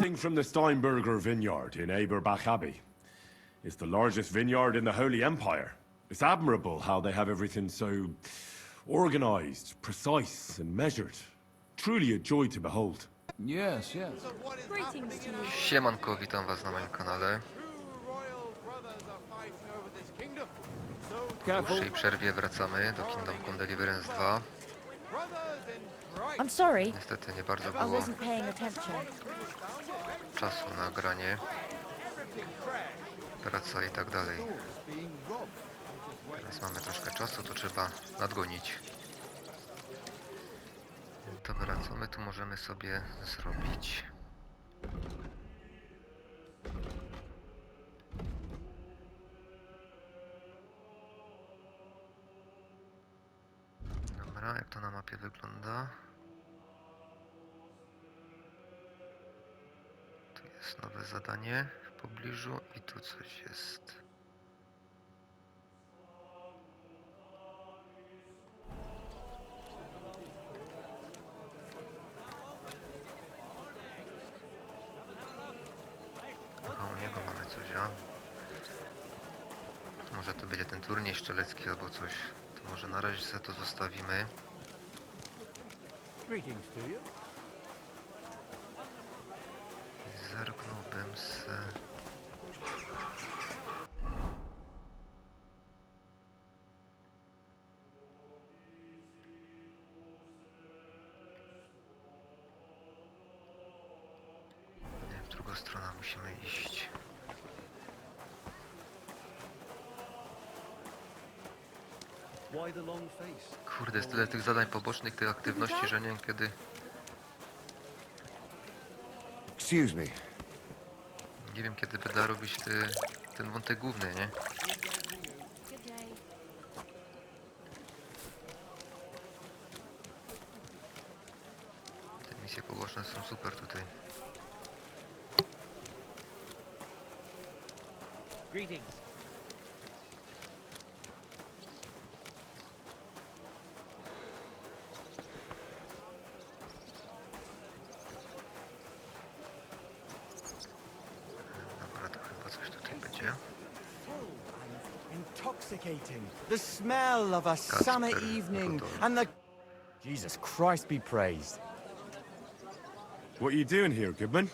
Coming from the Steinberger vineyard in Eberbach Abbey. It's the largest vineyard in the Holy Empire. It's admirable how they have everything so organized, precise, and measured. Truly a joy to behold. Yes, yes. Greetings to you. Siemanko, witam was na moim kanale. Po dłuższej przerwie wracamy do Come Deliverance 2. I'm sorry, Niestety nie bardzo I było wasn't paying attention. czasu na granie. Praca i tak dalej. Teraz mamy troszkę czasu, to trzeba nadgonić. Dobra, co my tu możemy sobie zrobić? Dobra, jak to na mapie wygląda? Tu jest nowe zadanie w pobliżu i tu coś jest. Aha, u niego mamy coś, a? Może to będzie ten turniej strzelecki albo coś. To może na razie sobie to zostawimy. Zerknąłbym se... Nie, w drugą stronę musimy iść. Kurde, jest tyle tych zadań pobocznych, tych aktywności, że nie wiem kiedy... Excuse me. Nie wiem kiedy będę robić ten wątek główny, nie? Good day. Te misje poboczne są super tutaj. Dobra, to chyba coś tutaj będzie. Intoxicating. The smell of a summer evening and the... Jesus Christ be praised. What are you doing here, Goodman?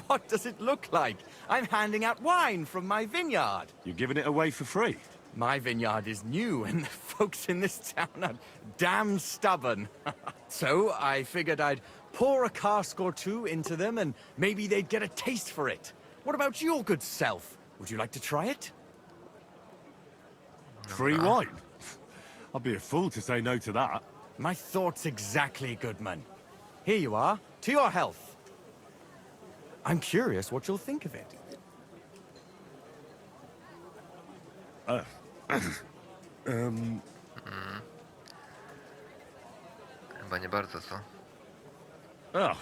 What does it look like? I'm handing out wine from my vineyard. You're giving it away for free? My vineyard is new and the folks in this town are damn stubborn. So I figured I'd pour a cask or two into them and maybe they'd get a taste for it. What about your good self? Would you like to try it? Free wine? I'd be a fool to say no to that. My thoughts exactly, Goodman. Here you are, to your health. I'm curious what you'll think of it. Chyba nie bardzo, co? Oh, are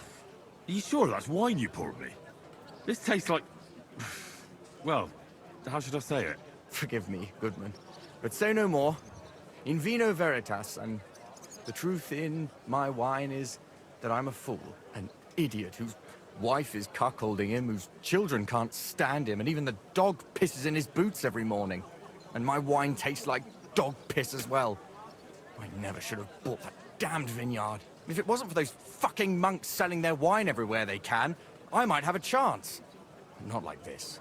you sure that's wine you poured me? This tastes like... Well, how should I say it? Forgive me, Goodman, but say no more. In vino veritas, and the truth in my wine is that I'm a fool, an idiot whose wife is cuckolding him, whose children can't stand him, and even the dog pisses in his boots every morning. And my wine tastes like dog piss as well. I never should have bought that damned vineyard. If it wasn't for those fucking monks selling their wine everywhere they can, I might have a chance. Not like this.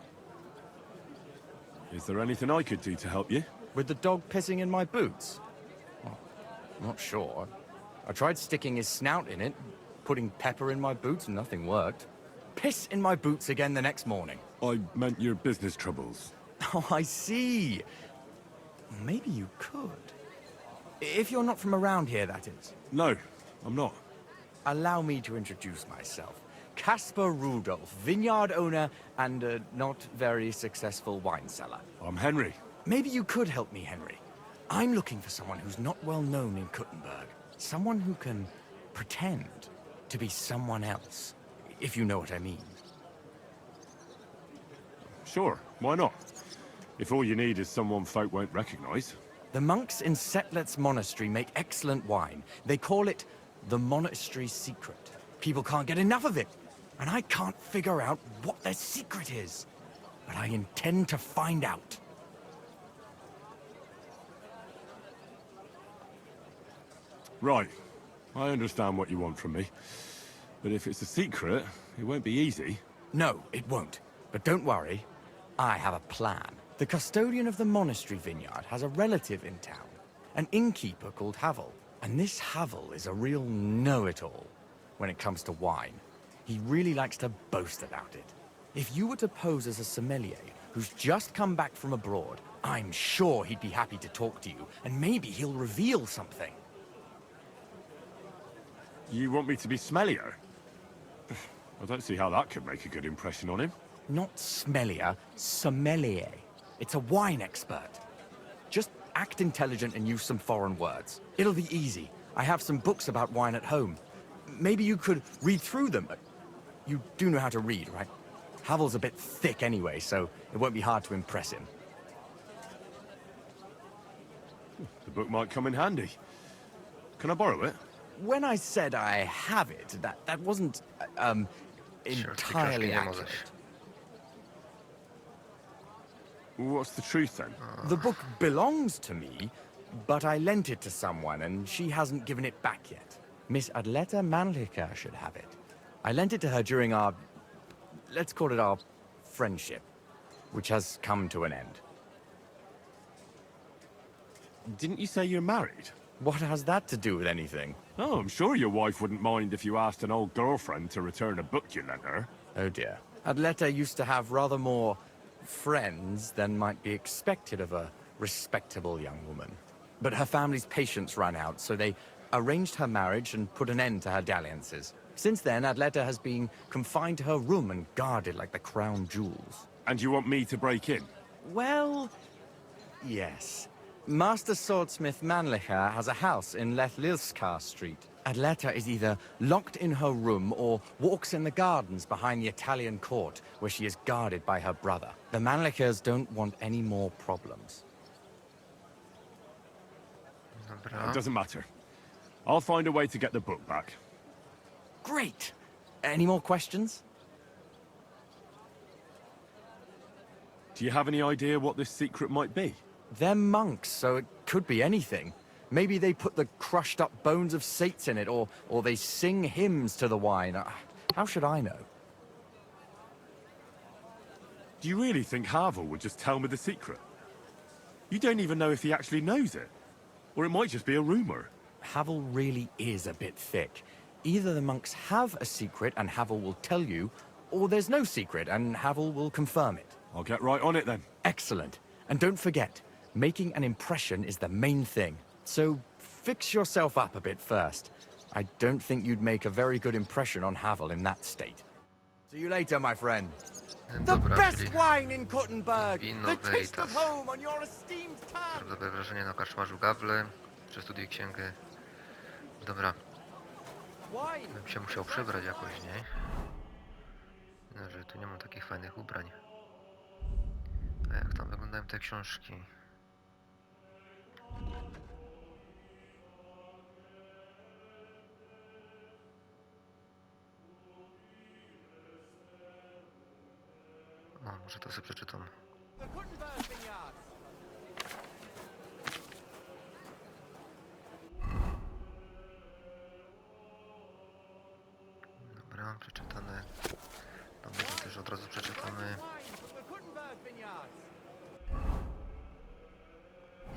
Is there anything I could do to help you? With the dog pissing in my boots? Well, I'm not sure. I tried sticking his snout in it, putting pepper in my boots, and nothing worked. Piss in my boots again the next morning. I meant your business troubles. Oh, I see. Maybe you could. If you're not from around here, that is. No, I'm not. Allow me to introduce myself. Caspar Rudolph, vineyard owner and a not very successful wine seller. I'm Henry. Maybe you could help me, Henry. I'm looking for someone who's not well known in Kuttenberg. Someone who can pretend to be someone else, if you know what I mean. Sure, why not? If all you need is someone folk won't recognize. The monks in Setlet's monastery make excellent wine. They call it the monastery secret. People can't get enough of it. and I can't figure out what their secret is. But I intend to find out. Right. I understand what you want from me. But if it's a secret, it won't be easy. No, it won't. But don't worry, I have a plan. The custodian of the monastery vineyard has a relative in town, an innkeeper called Havel. And this Havel is a real know-it-all when it comes to wine. He really likes to boast about it. If you were to pose as a sommelier who's just come back from abroad, I'm sure he'd be happy to talk to you, and maybe he'll reveal something. You want me to be smellier? I don't see how that could make a good impression on him. Not smellier, sommelier. It's a wine expert. Just act intelligent and use some foreign words. It'll be easy. I have some books about wine at home. Maybe you could read through them. You do know how to read, right? Havel's a bit thick anyway, so it won't be hard to impress him. The book might come in handy. Can I borrow it? When I said I have it, that wasn't, entirely accurate. What's the truth then? The book belongs to me, but I lent it to someone, and she hasn't given it back yet. Miss Adleta Manlica should have it. I lent it to her during our, let's call it our friendship, which has come to an end. Didn't you say you're married? What has that to do with anything? Oh, I'm sure your wife wouldn't mind if you asked an old girlfriend to return a book you lent her. Oh dear. Adleta used to have rather more friends than might be expected of a respectable young woman. But her family's patience ran out, so they arranged her marriage and put an end to her dalliances. Since then, Adleta has been confined to her room and guarded like the crown jewels. And you want me to break in? Well, yes. Master Swordsmith Manlicher has a house in Lethlilskar Street. Adleta is either locked in her room or walks in the gardens behind the Italian court, where she is guarded by her brother. The Manlichers don't want any more problems. Dobra. It doesn't matter. I'll find a way to get the book back. Great! Any more questions? Do you have any idea what this secret might be? They're monks, so it could be anything. Maybe they put the crushed up bones of saints in it, or they sing hymns to the wine. How should I know? Do you really think Havel would just tell me the secret? You don't even know if he actually knows it. Or it might just be a rumor. Havel really is a bit thick. Either the monks have a secret and Havel will tell you, or there's no secret and Havel will confirm it. I'll get right on it then. Excellent. And don't forget, making an impression is the main thing. So fix yourself up a bit first. I don't think you'd make a very good impression on Havel in that state. See you later, my friend. The Dobra, best czyli wine in Kuttenberg! Vino The taste of veritas. home on your esteemed tongue! Zrobię dobre wrażenie na karczmarzu Gawle. Przestudiuj księgę. Dobra, Wine! bym się musiał przebrać jakoś, nie? No, że tu nie mam takich fajnych ubrań. A jak tam wyglądają te książki? O, może to sobie przeczytam. The Kuttenberg vineyards! Dobra, przeczytane. Dobra, to też od razu przeczytamy. The Kuttenberg vineyards!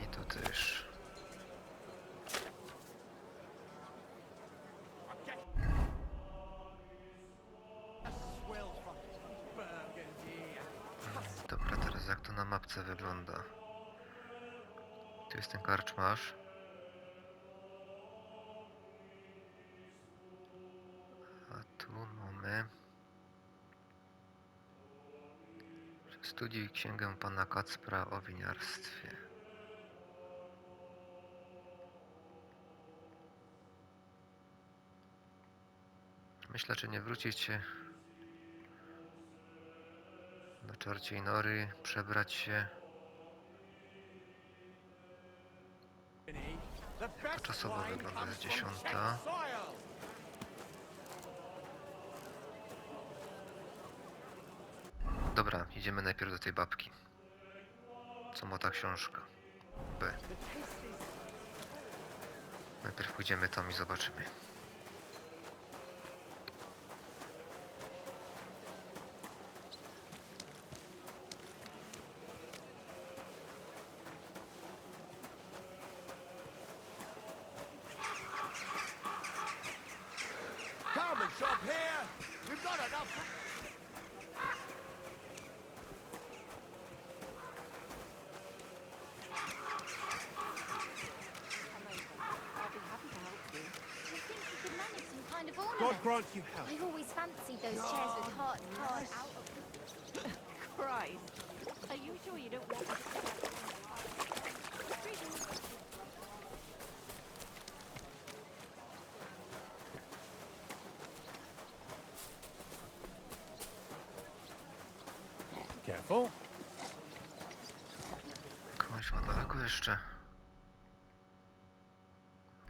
I to też. Swill from Burgundy. Dobra, teraz jak to na mapce wygląda? Tu jest ten karczmarz. A tu mamy... Studiuj księgę pana Kacpra o winiarstwie. Myślę, czy nie wrócić się do czarciej nory, przebrać się. To czasowo wygląda, jest 10. Dobra, idziemy najpierw do tej babki. Co ma ta książka? B. Najpierw pójdziemy tam i zobaczymy. Come and shop here. We've got enough. I'll be happy to help you. You think you could manage some kind of ornament? God grant you help. I've always fancied those chairs with heart carved out of them. Christ. Are you sure you don't want me to step out? Careful. Kogoś ma daleko jeszcze.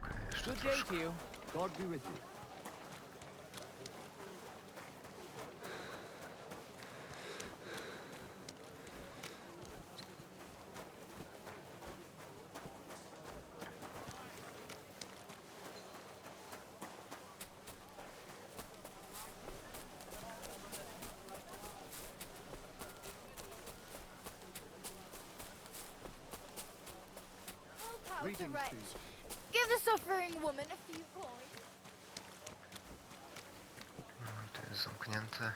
Okej, jeszcze Good day troszkę. to you. God be with you. Help out the wretch. Give the suffering woman a few coins. No, to jest zamknięte.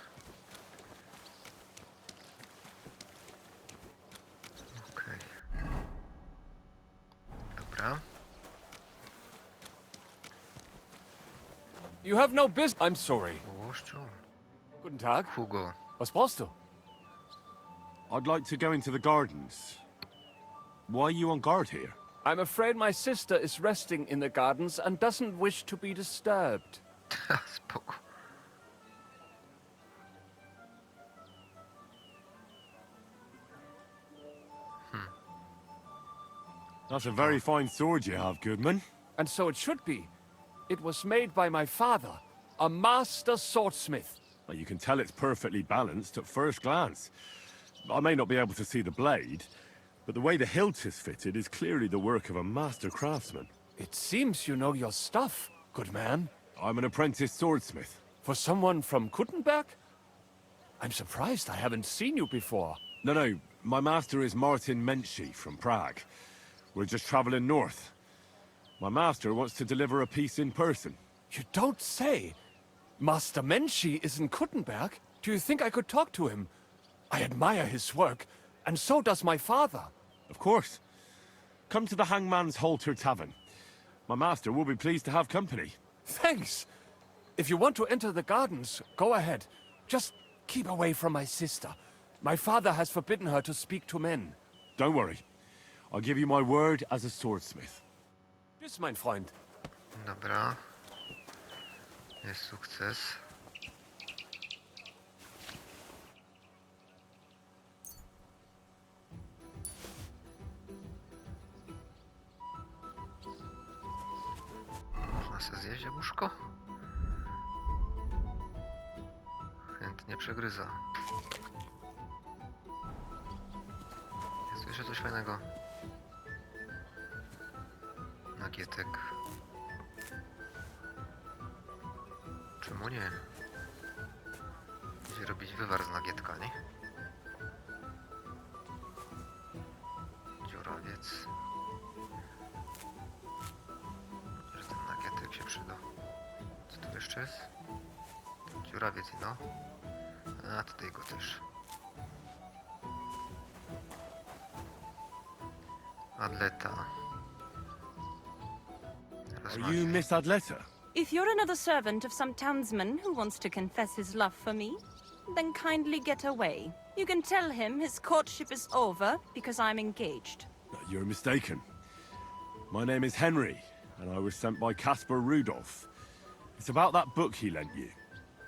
Okej. Dobra. You have no business. I'm sorry. Łoszczu. Guten Tag. Hugo. Was brauchst du? I'd like to go into the gardens. Why are you on guard here? I'm afraid my sister is resting in the gardens and doesn't wish to be disturbed. Spoko. That's a very fine sword you have, Goodman. And so it should be. It was made by my father, a master swordsmith. Well, you can tell it's perfectly balanced at first glance. I may not be able to see the blade, but the way the hilt is fitted is clearly the work of a master craftsman. It seems you know your stuff, good man. I'm an apprentice swordsmith. For someone from Kuttenberg? I'm surprised I haven't seen you before. No, my master is Martin Menschy from Prague. We're just traveling north. My master wants to deliver a piece in person. You don't say. Master Menschy is in Kuttenberg? Do you think I could talk to him? I admire his work, and so does my father. Of course. Come to the Hangman's Halter Tavern. My master will be pleased to have company. Thanks. If you want to enter the gardens, go ahead. Just keep away from my sister. My father has forbidden her to speak to men. Don't worry. I'll give you my word as a swordsmith. Tschüss, mein Freund. Dobra. Jest sukces. Można sobie zjeść jabłuszko? Chętnie przegryza. Jest tu jeszcze coś fajnego. Nagietek. Czemu nie? Będzie robić wywar z nagietka, nie? Dziurawiec. Że ten nagietek się przyda. Co tu jeszcze jest? Dziurawiec, no. A tutaj go też. Adleta. Are you Miss Adleta? If you're another servant of some townsman who wants to confess his love for me, then kindly get away. You can tell him his courtship is over because I'm engaged. You're mistaken. My name is Henry, and I was sent by Caspar Rudolph. It's about that book he lent you.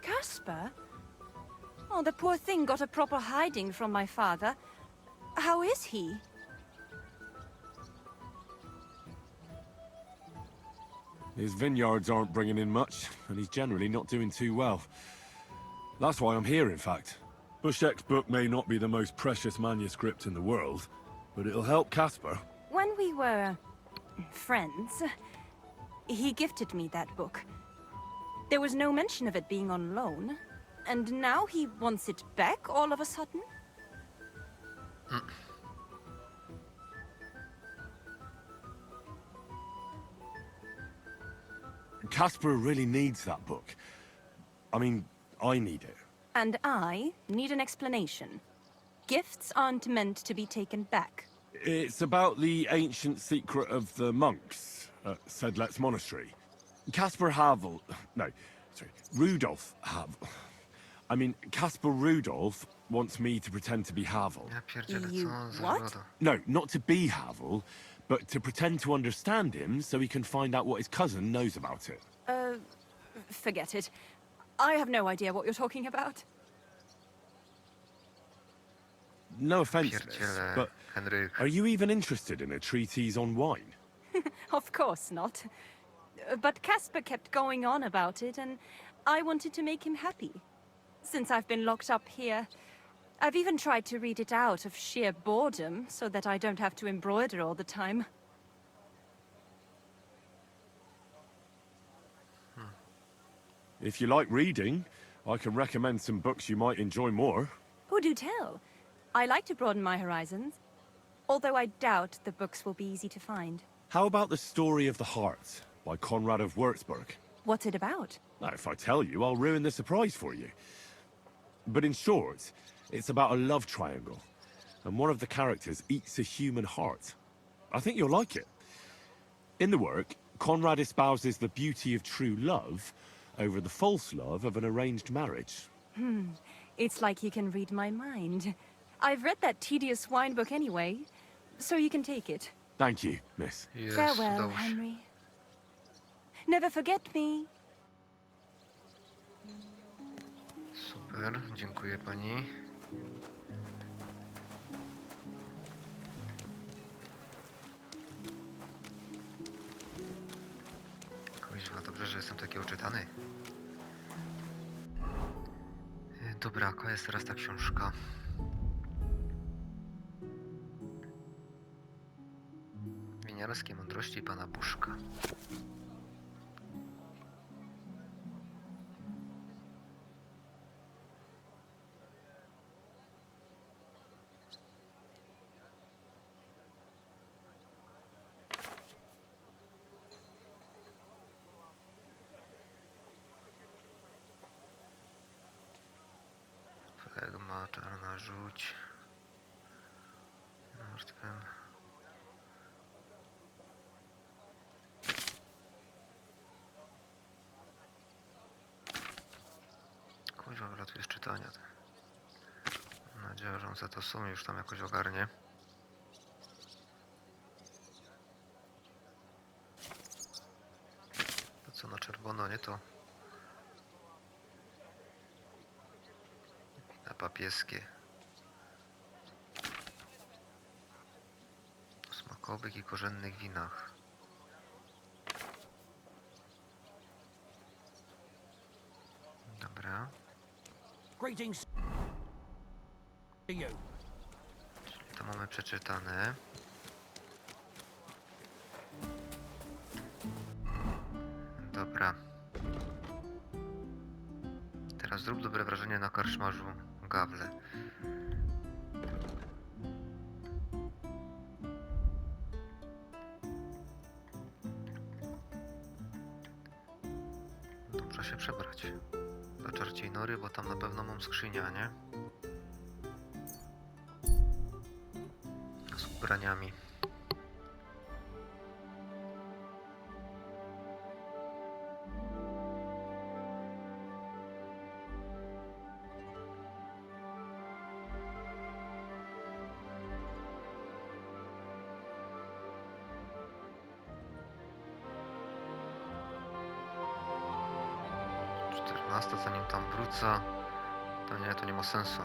Caspar? Oh, the poor thing got a proper hiding from my father. How is he? His vineyards aren't bringing in much, and he's generally not doing too well. That's why I'm here, in fact. Bushek's book may not be the most precious manuscript in the world, but it'll help Casper. When we were friends, he gifted me that book. There was no mention of it being on loan, and now he wants it back all of a sudden? Casper really needs that book. I mean, I need it. And I need an explanation. Gifts aren't meant to be taken back. It's about the ancient secret of the monks at Sedlet's monastery. Caspar Havel... No, sorry. Rudolph Havel. I mean, Caspar Rudolph wants me to pretend to be Havel. Ja pierdzielę, You co za what? woda. No, not to be Havel, but to pretend to understand him so he can find out what his cousin knows about it. Forget it. I have no idea what you're talking about. No offense, miss, Pierdzielę, but Henryk. are you even interested in a treatise on wine? Of course not. But Casper kept going on about it, and I wanted to make him happy. Since I've been locked up here, I've even tried to read it out of sheer boredom, so that I don't have to embroider all the time. If you like reading, I can recommend some books you might enjoy more. Oh, do tell. I like to broaden my horizons, although I doubt the books will be easy to find. How about The Story of the Heart by Conrad of Würzburg? What's it about? Now, if I tell you, I'll ruin the surprise for you. But in short, it's about a love triangle, and one of the characters eats a human heart. I think you'll like it. In the work, Conrad espouses the beauty of true love over the false love of an arranged marriage. It's like you can read my mind. I've read that tedious wine book anyway, so you can take it. Thank you, miss. Jest, Farewell, udało się. Henry. Never forget me. Super, dziękuję pani. Kuźwa, dobrze, że jestem taki oczytany. Dobra, jaka jest teraz ta książka? Winiarskie mądrości pana Buszka. Flegma, czarna żółć. Martwym. Kuźwa, wylatuje z czytania. Mam nadzieję, że on za to sumie już tam jakoś ogarnie. To co na czerwono, nie to. Na papieskie. O smakowych i korzennych winach. Dobra. Greetings to you. Czyli to mamy przeczytane. Dobra. Teraz zrób dobre wrażenie na karczmarzu Gawle. Dobrze się przebrać. Do czarciej nory, bo tam na pewno mam skrzynia, nie? Z ubraniami. Zanim tam wrócę, to nie ma sensu.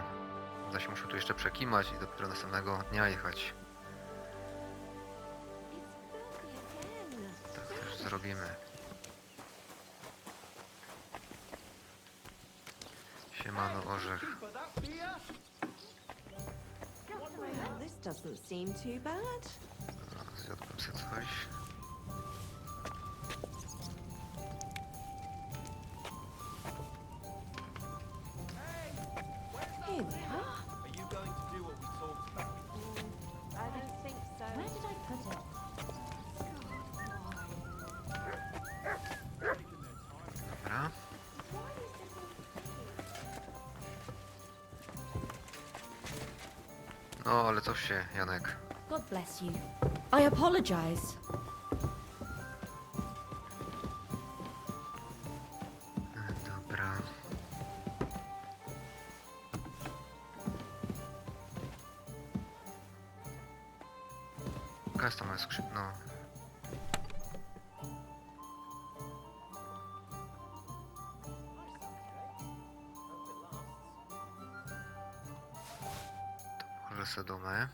Da się muszę tu jeszcze przekimać i dopiero następnego dnia jechać. Tak też zrobimy. Siemano orzech. Well, this doesn't seem too bad. Zjadłem sobie coś. Here we are. Are you going to do what we talked about? I don't think so. Where did I put it? Dobra. No, ale co się, Janek? God bless you. I apologize. Dobra. Jaka jest to moja skrzynka? No. To może Sodomę.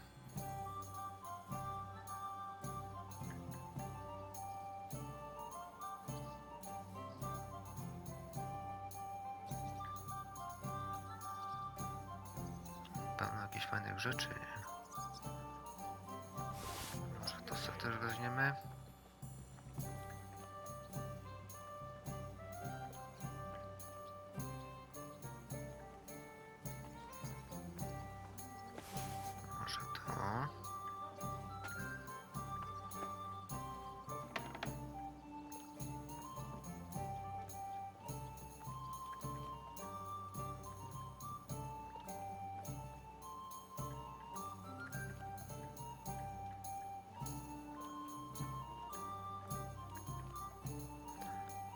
Pełno jakichś fajnych rzeczy. Może to sobie też weźmiemy. Może to.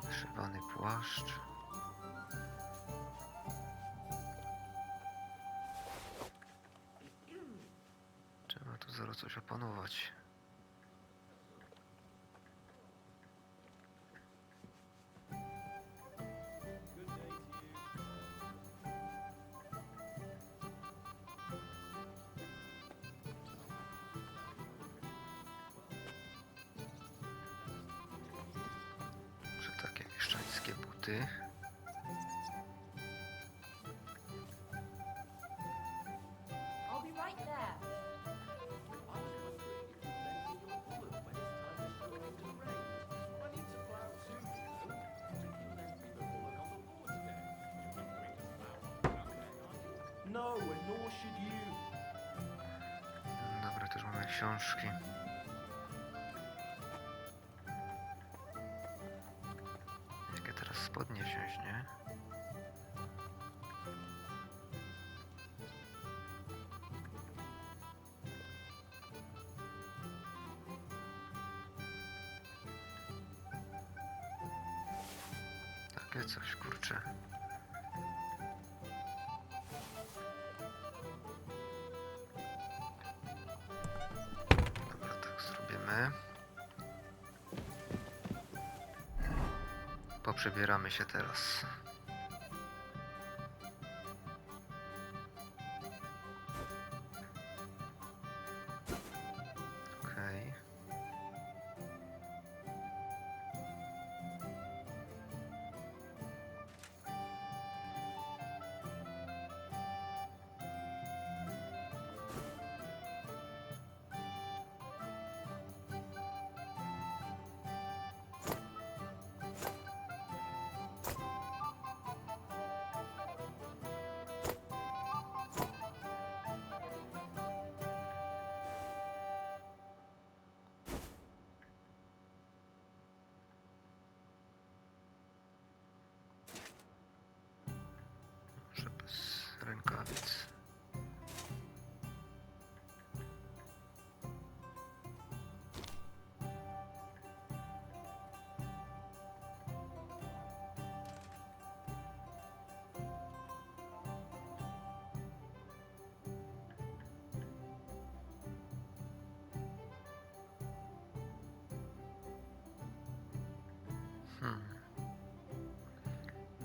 Wyszywany płaszcz. Trzeba tu zaraz coś opanować. Może takie mieszczańskie buty. I'll be right there. No, and nor should you. Dobra, też mamy książki. Jakie teraz spodnie wziąć, nie? Takie coś, kurczę. Dobra, tak zrobimy. Poprzebieramy się teraz. Okej. Może bez rękawic.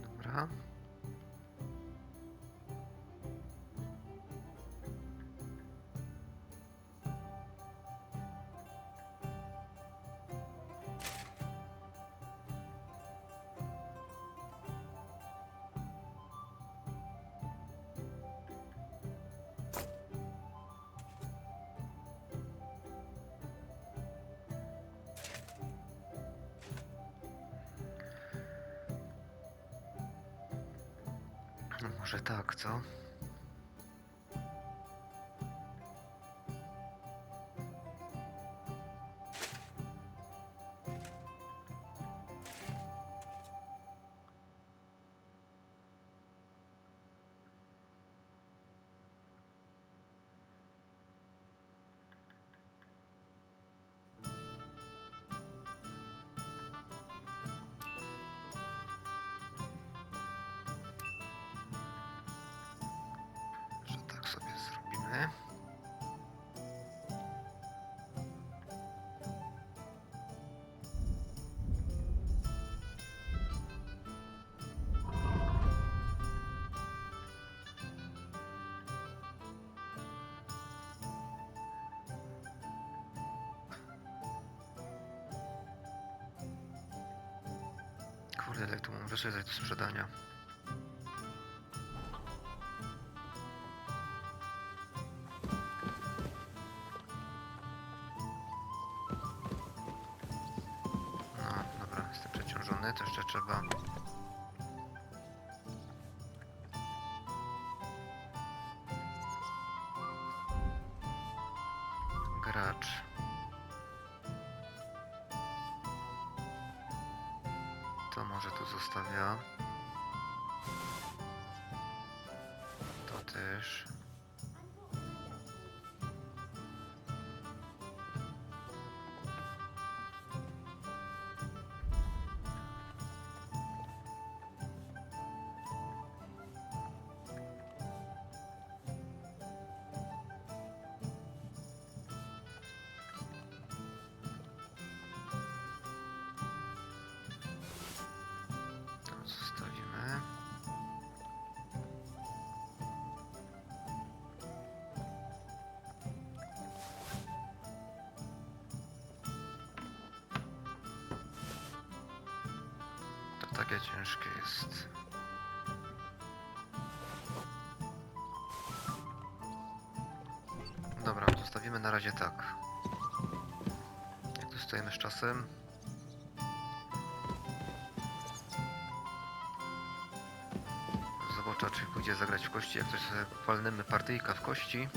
Dobra. No może tak, co? Że tak sobie zrobimy. Kurde, ile tu mam rzeczy do sprzedania. No, dobra, jestem przeciążony, to jeszcze trzeba... Gracz. To może tu zostawia. To też. To zostawimy. To takie ciężkie jest. Dobra, zostawimy na razie tak. Jak tu stoimy z czasem? Zobaczę, czy pójdzie zagrać w kości. Jak coś sobie walnemy partyjka w kości.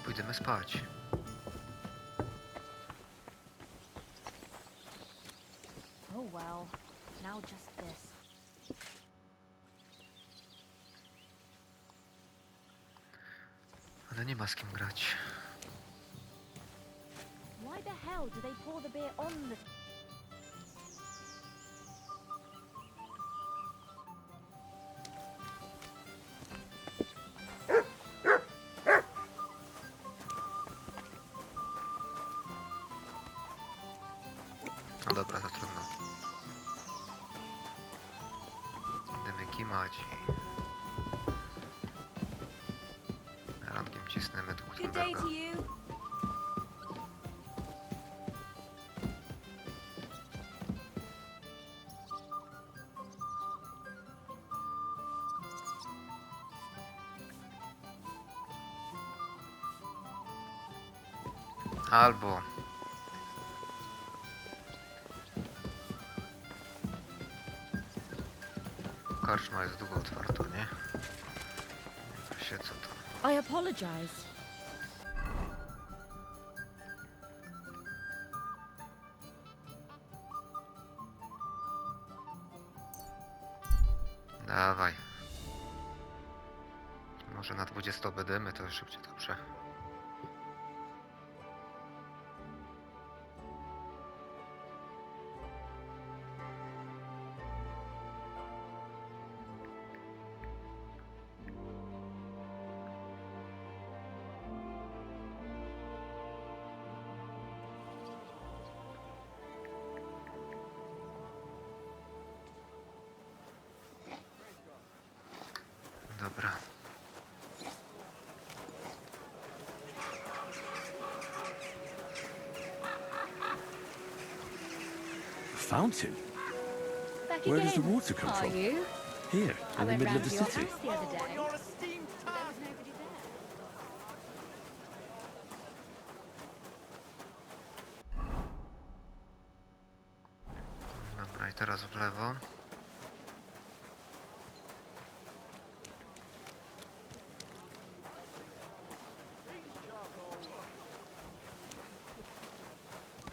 I pójdziemy spać. Oh well. Now just this. Ale nie ma z kim grać. Why the hell do they pour the beer on the... No dobra, to trudno. Będziemy kimać i... rankiem cisnemy do Good day Gutenberga. to you. Albo... karczma jest długo otwarta, nie? Siedzę tam. I apologize. Dawaj. Może na 20 będziemy, to już będzie dobrze. Dobra. Fountain? Back Where again. does the water come Are from? you? Here, I in the went middle round of the to your city. house the other day. Your esteemed There was nobody there. teraz w lewo.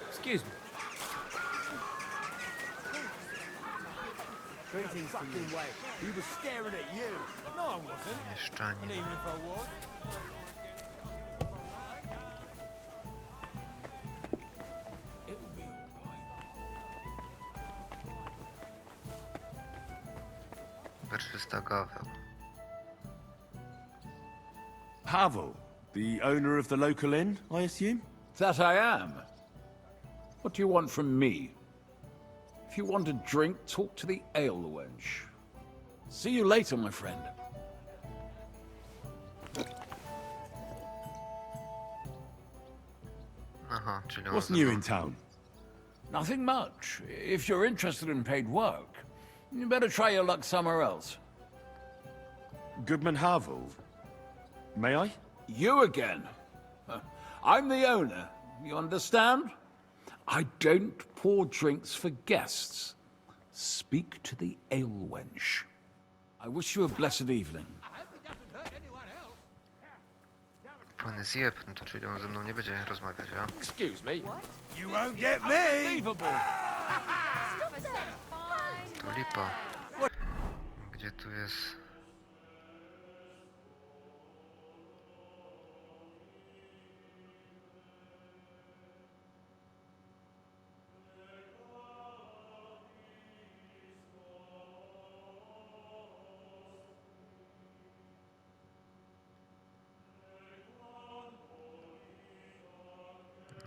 Excuse me. Greetings, fucking way. He was staring at you. No, I wasn't. And Mieszczanin. even if I was. It'll be alright. Werczysta gaweł. Pavel, the owner of the local inn, I assume? That I am. What do you want from me? If you want a drink, talk to the ale wench. See you later, my friend. Aha, czyli on What's ze new mną. in town? Nothing much. If you're interested in paid work, you better try your luck somewhere else. Goodman Havel. May I? You again. I'm the owner. You understand? I don't pour drinks for guests. Speak to the ale wench. I wish you a blessed evening. Pan zjeb, no to czyli on ze mną nie będzie rozmawiać, a? Excuse me. You won't get me! Unbelievable. To lipa. Gdzie tu jest?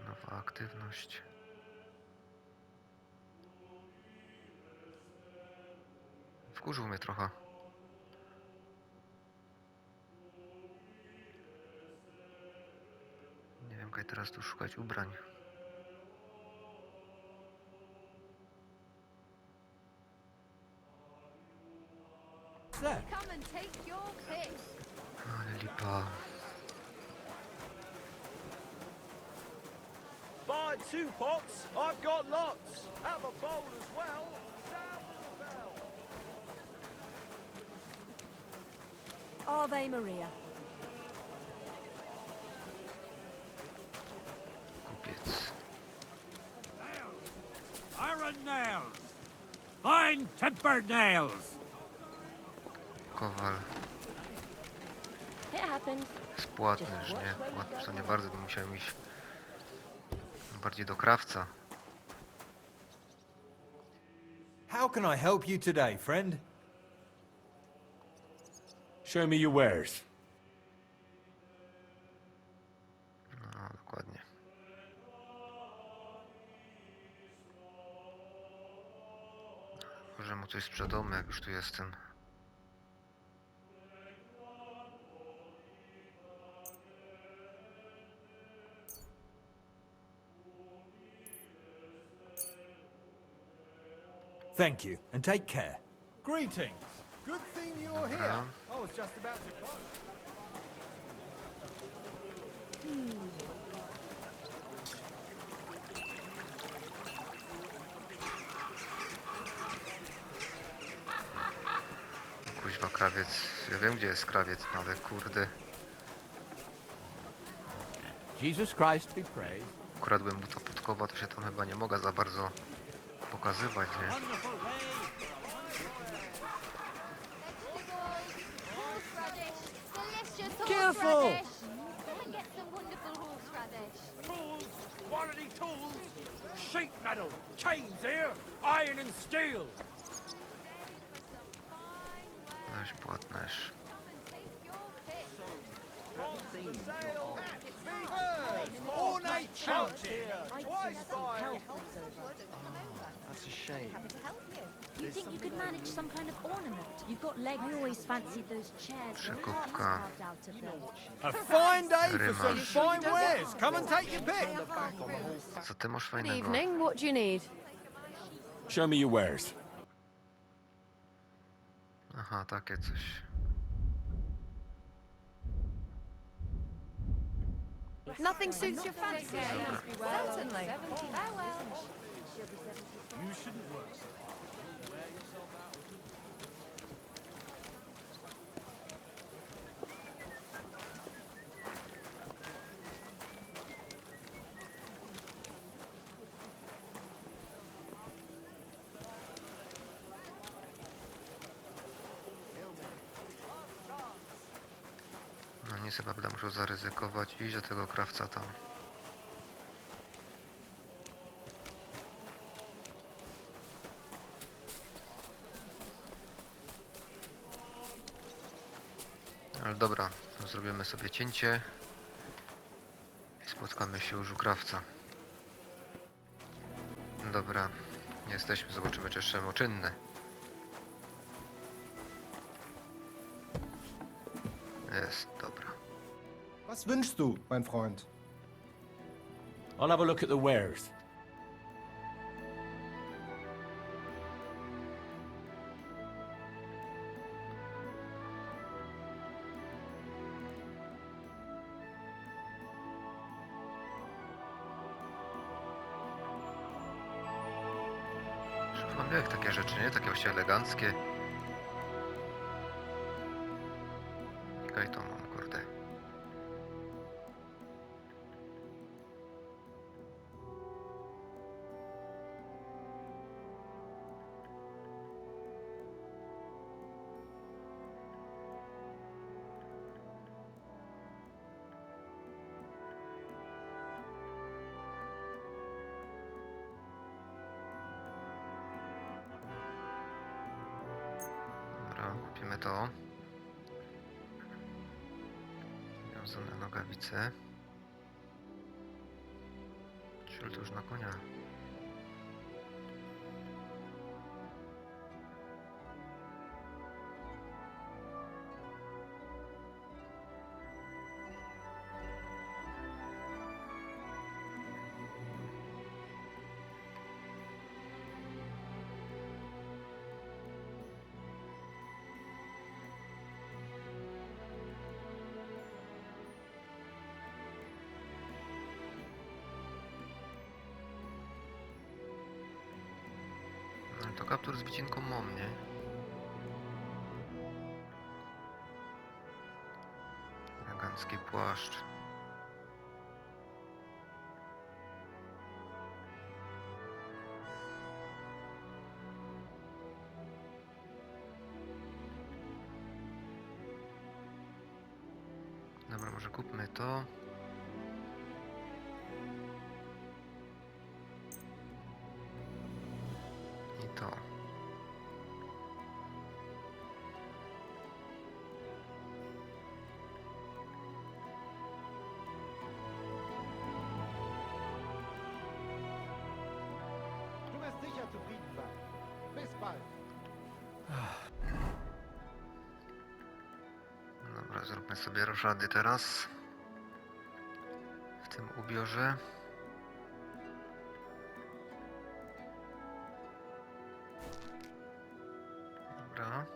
Nowa aktywność. Wkurzył mnie trochę. Nie wiem, jak teraz tu szukać ubrań. Come and take your pick. Ale lipa. Buy 2 pots, I've got lots. Have a bowl as well. Down the bell. Ave Maria. Kupiec. Iron nails. Fine tempered nails. Kowal. It happened. Jest płatnerz, nie? Płatnerz to nie bardzo bym musiał iść. Bardziej do krawca. How can I help you today, friend? Show me your wares. No, dokładnie. Może mu coś sprzedamy, jak już tu jestem. Thank you, and take care. Greetings. Good thing you're here. Dobra. I was just about to close. Kuźwa, krawiec. Ja wiem, gdzie jest krawiec, ale kurde. Jesus Christ be praised. Ukradłem mu to podkowa, to się tam chyba nie mogę za bardzo pokazywać, nie? Careful! Come and get some wonderful horseradish. Tools, quality tools, sheet metal, chains here, iron and steel. Weź płatnerz. Ornate church here, twice by. That's a shame. Do you think you could manage some kind of ornament? You've got legs. I always fancied those chairs with hearts Przekopka. carved out of them. A fine day for some Rymasz. fine wares. Come and take your pick. Co ty masz Good fajnego? evening. What do you need? Show me your wares. Aha, takie coś. Nothing suits your fancy. Certainly. You shouldn't work. koniec chyba będę musiał zaryzykować i iść do tego krawca tam. Ale dobra, zrobimy sobie cięcie i spotkamy się już u krawca. Dobra, jesteśmy, zobaczymy czy jeszcze moczynny. Jest, dobra. Was wünschst du, mein Freund? I'll have a look at the wares. Mam jak takie rzeczy, nie? Takie właśnie eleganckie. Czekaj, to mam, kurde. Dobra, kupimy to. Wiązane nogawice. Czyli to już na konia. No to kaptur z wycinką mam, nie? Elegancki płaszcz. Dobra, może kupmy to. I to. Du wirst sicher zufrieden sein. Bis bald. Dobra, zróbmy sobie roszady teraz. W tym ubiorze. Dobra.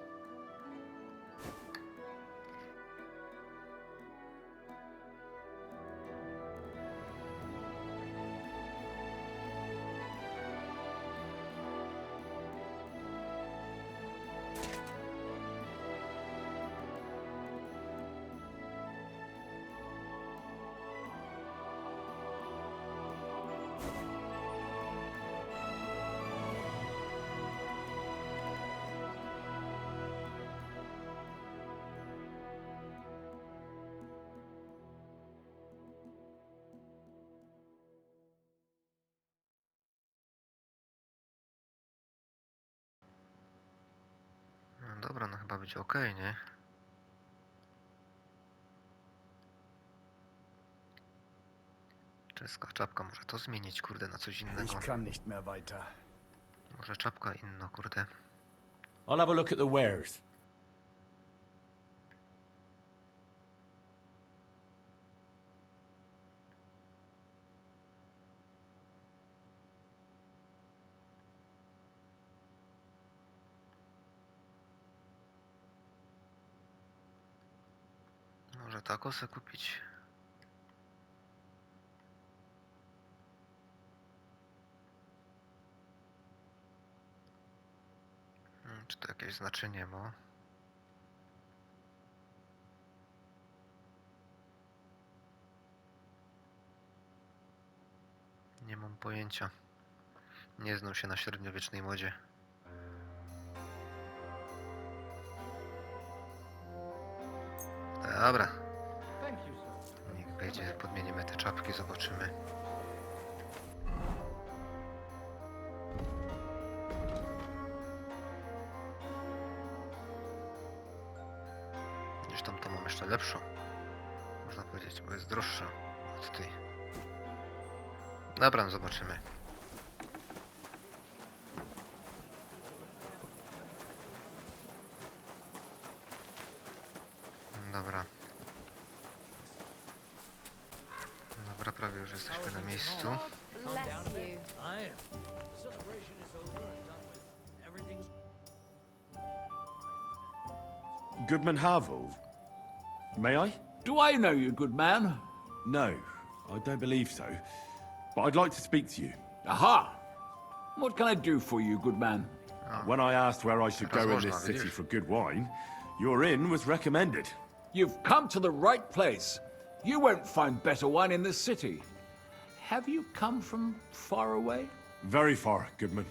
No dobra, no chyba będzie ok, nie? Czeska czapka, może to zmienić, kurde, na coś innego. Ich kann nicht mehr weiter. Może czapka inna, kurde. I'll have a look at the wares. Może takosę kupić. Czy to jakieś znaczenie ma? Nie mam pojęcia. Nie znam się na średniowiecznej modzie. Dobra. książki zobaczymy. Gdzieś tam to mam jeszcze lepszą. Można powiedzieć, bo jest droższa od tej. Dobra, no zobaczymy. Dobra. Dobra, prawie już jesteśmy na miejscu. Goodman Harville. May I? Do I know you, good man? No, I don't believe so. But I'd like to speak to you. Aha! What can I do for you, good man? When I asked where I should go in Rozłożna, this city widzisz? for good wine, your inn was recommended. You've come to the right place. You won't find better wine in this city. Have you come from far away? Very far, Goodman.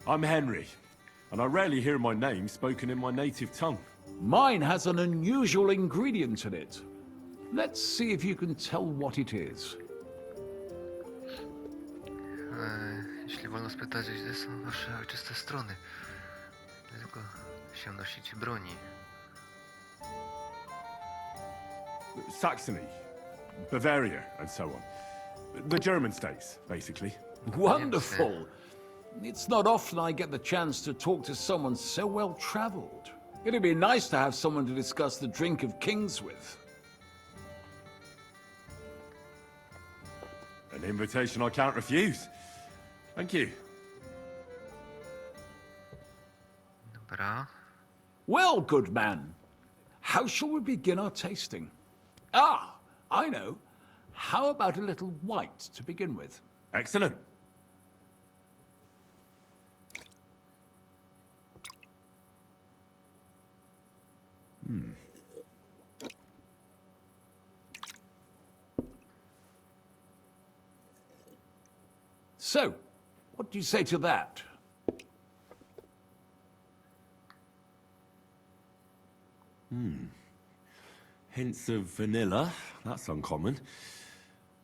I'm Henry, and I rarely hear my name spoken in my native tongue. Mine has an unusual ingredient in it. Let's see if you can tell what it is. Jeśli wolno spytać, gdzie są wasze ojczyste strony? Tylko się nosicie broni. Saxony, Bavaria, and so on. The German states, basically. Wonderful. It's not often I get the chance to talk to someone so well traveled. It'd be nice to have someone to discuss the drink of kings with. An invitation I can't refuse. Thank you. Dobra. Well, good man, how shall we begin our tasting? Ah, I know. How about a little white to begin with? Excellent. So, what do you say to that? Hints of vanilla. That's uncommon.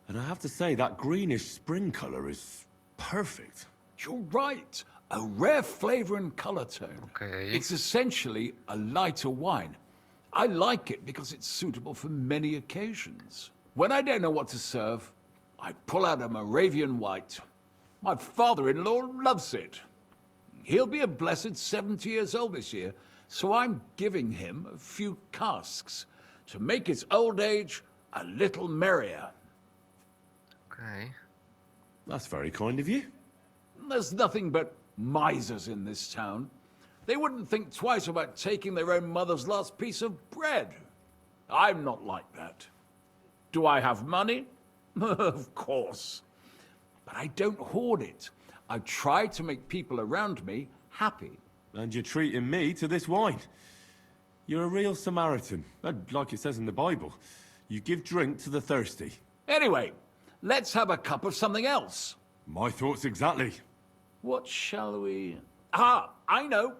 And I have to say, that greenish spring color is perfect. You're right. A rare flavor and color tone. Okay. It's essentially a lighter wine. I like it because it's suitable for many occasions. When I don't know what to serve, I pull out a Moravian white. My father-in-law loves it. He'll be a blessed 70 years old this year, so I'm giving him a few casks to make his old age a little merrier. Okay. That's very kind of you. There's nothing but misers in this town. They wouldn't think twice about taking their own mother's last piece of bread. I'm not like that. Do I have money? Of course. But I don't hoard it. I try to make people around me happy. And you're treating me to this wine. You're a real Samaritan. And like it says in the Bible, you give drink to the thirsty. Anyway, let's have a cup of something else. My thoughts exactly. What shall we... Ah, I know.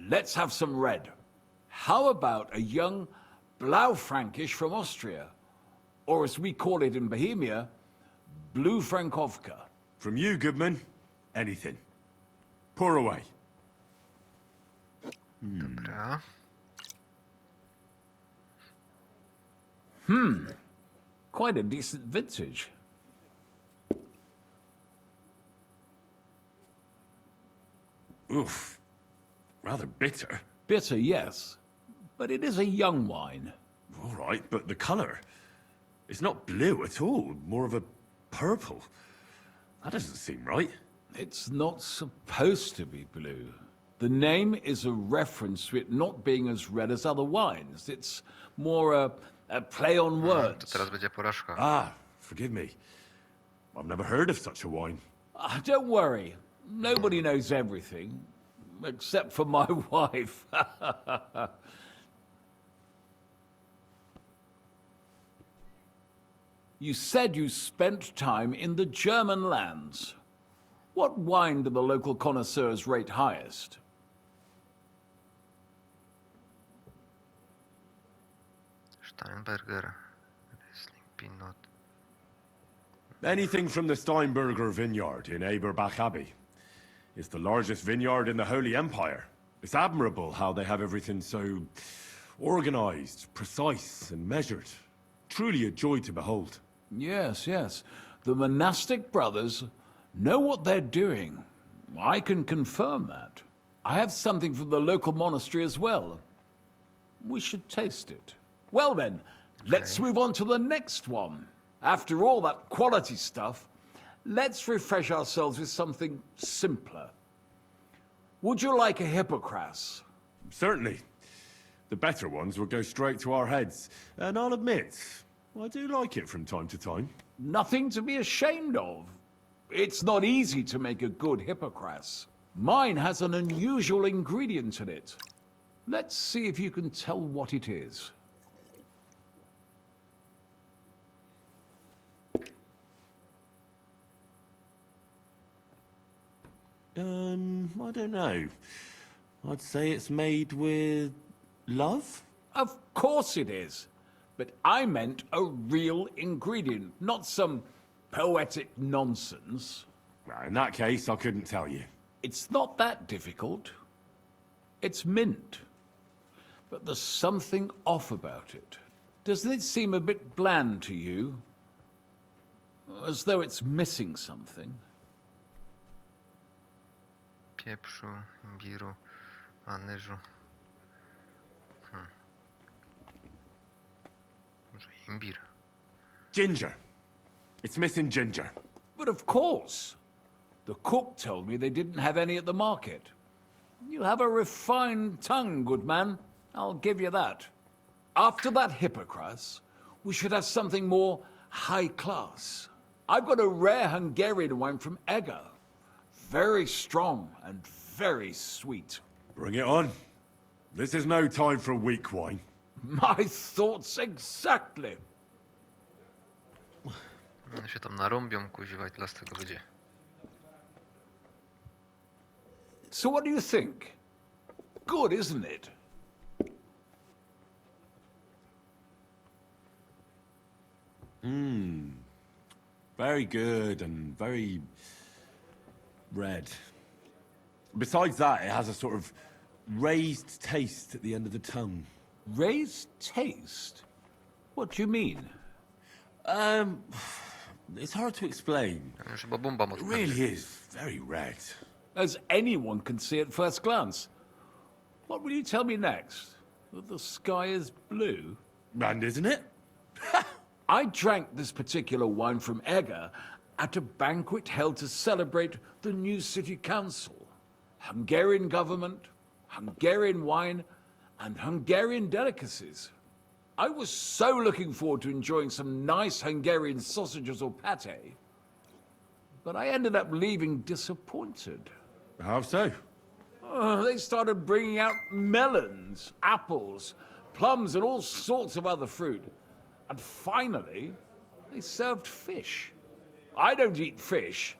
Let's have some red. How about a young Blaufränkisch from Austria? Or as we call it in Bohemia, Blue Frankovka. From you, Goodman, anything. Pour away. Dobra. Quite a decent vintage. Oof. Rather bitter. Bitter, yes. But it is a young wine. All right, but the colour. It's not blue at all. More of a purple. That doesn't seem right. It's not supposed to be blue. The name is a reference to it not being as red as other wines. It's more a play on To words. teraz będzie porażka. Ah, forgive me. I've never heard of such a wine. Don't worry. Nobody knows everything. Except for my wife. You said you spent time in the German lands. What wine do the local connoisseurs rate highest? Steinberger, Riesling, Pinot, Anything from the Steinberger vineyard in Eberbach Abbey. It's the largest vineyard in the Holy Empire. It's admirable how they have everything so organized, precise, and measured. Truly a joy to behold. Yes, yes. The monastic brothers know what they're doing. I can confirm that. I have something from the local monastery as well. We should taste it. Well then, let's move on to the next one. After all that quality stuff, let's refresh ourselves with something simpler. Would you like a hippocras? Certainly. The better ones will go straight to our heads. And I'll admit, I do like it from time to time. Nothing to be ashamed of. It's not easy to make a good hippocras. Mine has an unusual ingredient in it. Let's see if you can tell what it is. I don't know. I'd say it's made with love? Of course it is. But I meant a real ingredient, not some poetic nonsense. Well, in that case, I couldn't tell you. It's not that difficult. It's mint. But there's something off about it. Doesn't it seem a bit bland to you? As though it's missing something? Pieprzu, imbiru, anyżu. Może imbir. Ginger. It's missing ginger. But of course. The cook told me they didn't have any at the market. You have a refined tongue, good man. I'll give you that. After that hippocras, we should have something more high class. I've got a rare Hungarian wine from Eger. Very strong and very sweet. Bring it on. This is no time for weak wine. My thoughts exactly. One się tam narąbią, kuźwa, i tyle z tego będzie. So what do you think? Good, isn't it? Very good and very red. Besides that, it has a sort of raised taste at the end of the tongue. Raised taste? What do you mean? It's hard to explain. Już chyba bomba It mocno. really is very red. As anyone can see at first glance. What will you tell me next? That the sky is blue? And isn't it? I drank this particular wine from Eger at a banquet held to celebrate the new city council. Hungarian government, Hungarian wine, and Hungarian delicacies. I was so looking forward to enjoying some nice Hungarian sausages or pate, but I ended up leaving disappointed. How so? They started bringing out melons, apples, plums, and all sorts of other fruit. And finally, they served fish. I don't eat fish,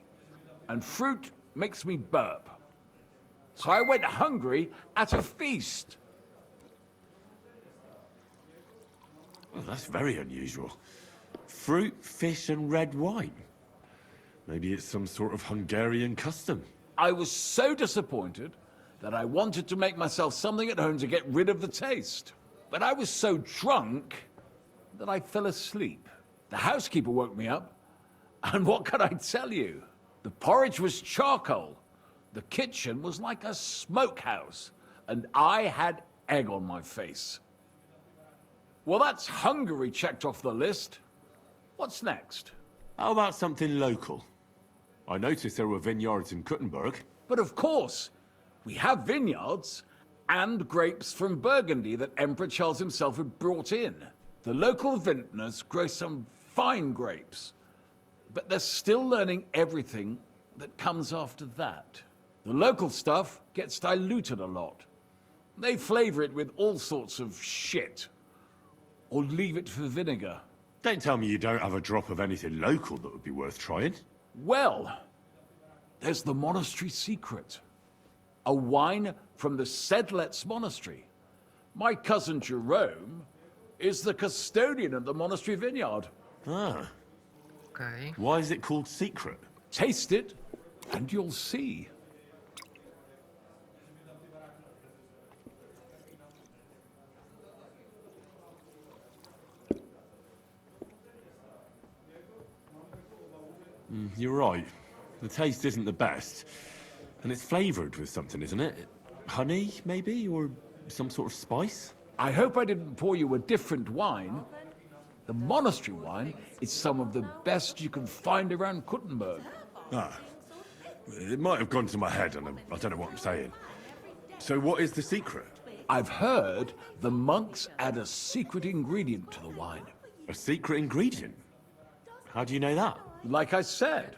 and fruit makes me burp. So I went hungry at a feast. Well, that's very unusual. Fruit, fish, and red wine. Maybe it's some sort of Hungarian custom. I was so disappointed that I wanted to make myself something at home to get rid of the taste. But I was so drunk that I fell asleep. The housekeeper woke me up, and what can I tell you? The porridge was charcoal. The kitchen was like a smokehouse, and I had egg on my face. Well, that's Hungary checked off the list. What's next? How about something local? I noticed there were vineyards in Kuttenberg. But of course, we have vineyards and grapes from Burgundy that Emperor Charles himself had brought in. The local vintners grow some fine grapes, but they're still learning everything that comes after that. The local stuff gets diluted a lot. They flavor it with all sorts of shit, or leave it for vinegar. Don't tell me you don't have a drop of anything local that would be worth trying. Well, there's the monastery secret. A wine from the Sedlets monastery. My cousin Jerome is the custodian of the monastery vineyard. Ah. Okej. Why is it called secret? Taste it, and you'll see. You're right. The taste isn't the best. And it's flavoured with something, isn't it? Honey, maybe? Or some sort of spice? I hope I didn't pour you a different wine. The monastery wine is some of the best you can find around Kuttenberg. Ah. It might have gone to my head, and I don't know what I'm saying. So what is the secret? I've heard the monks add a secret ingredient to the wine. A secret ingredient? How do you know that? Like I said,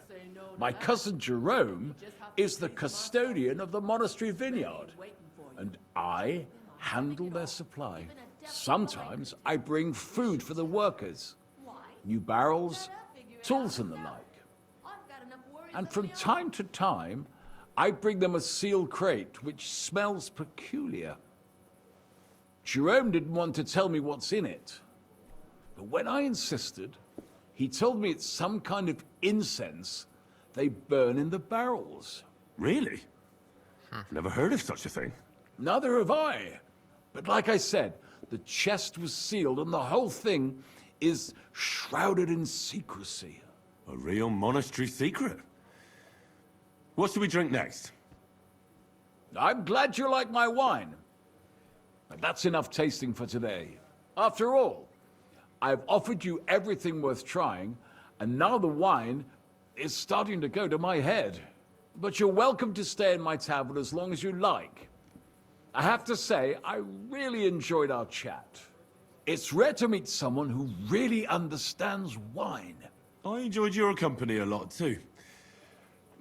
my cousin Jerome is the custodian of the monastery vineyard, and I handle their supply. Sometimes I bring food for the workers, new barrels, tools and the like. And from time to time, I bring them a sealed crate which smells peculiar. Jerome didn't want to tell me what's in it, but when I insisted, he told me it's some kind of incense they burn in the barrels. Really? Never heard of such a thing. Neither have I. But like I said, the chest was sealed and the whole thing is shrouded in secrecy. A real monastery secret. What should we drink next? I'm glad you like my wine. But that's enough tasting for today. After all, I've offered you everything worth trying, and now the wine is starting to go to my head. But you're welcome to stay in my tavern as long as you like. I have to say, I really enjoyed our chat. It's rare to meet someone who really understands wine. I enjoyed your company a lot too.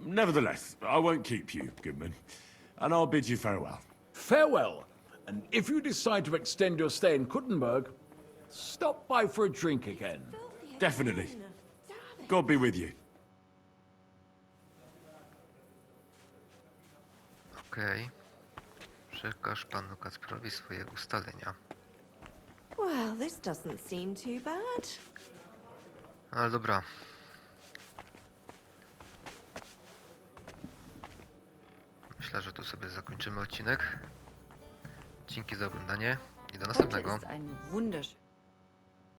Nevertheless, I won't keep you, Goodman. And I'll bid you farewell. Farewell. And if you decide to extend your stay in Kuttenberg, stop by for a drink again. Definitely. God be with you. Okej. Przekaż panu Kacperowi swoje ustalenia. Well, this doesn't seem too bad. Ale dobra. Myślę, że tu sobie zakończymy odcinek. Dzięki za oglądanie i do następnego. Heute ist ein wunderschöner